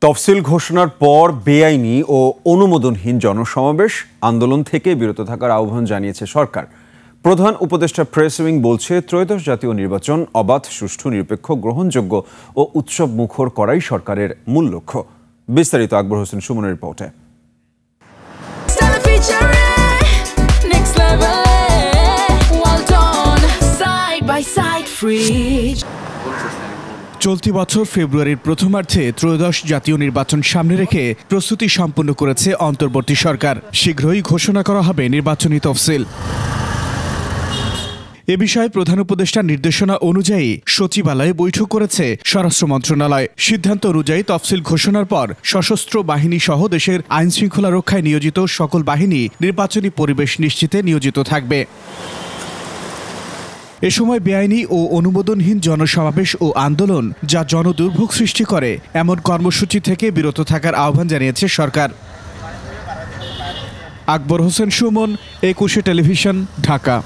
তফসিল ঘোষণার পর বেআইনি ও অনুমোদনহীন জনসমাবেশ আন্দোলন থেকে বিরত থাকার আহ্বান জানিয়েছে সরকার। প্রধান উপদেষ্টা প্রেস উইং বলছে, ত্রয়োদশ জাতীয় নির্বাচন অবাধ, সুষ্ঠু, নিরপেক্ষ, গ্রহণযোগ্য ও উৎসব মুখর করাই সরকারের মূল লক্ষ্য। বিস্তারিত আকবর হোসেন সুমনের রিপোর্টে। চলতি বছর ফেব্রুয়ারির প্রথমার্ধে ত্রয়োদশ জাতীয় নির্বাচন সামনে রেখে প্রস্তুতি সম্পন্ন করেছে অন্তর্বর্তী সরকার। শীঘ্রই ঘোষণা করা হবে নির্বাচনী তফসিল। এ বিষয়ে প্রধান উপদেষ্টার নির্দেশনা অনুযায়ী সচিবালয়ে বৈঠক করেছে স্বরাষ্ট্র মন্ত্রণালয়। সিদ্ধান্ত অনুযায়ী তফসিল ঘোষণার পর সশস্ত্র বাহিনী সহ দেশের আইন শৃঙ্খলা রক্ষায় নিয়োজিত সকল বাহিনী নির্বাচনী পরিবেশ নিশ্চিতে নিয়োজিত থাকবে। এ সময় বেআইনি ও অনুমোদনহীন জনসমাবেশ ও আন্দোলন যা জনদুর্ভোগ সৃষ্টি করে এমন কর্মসূচি থেকে বিরত থাকার আহ্বান জানিয়েছে সরকার। আকবর হোসেন সুমন, 21 টেলিভিশন, ঢাকা।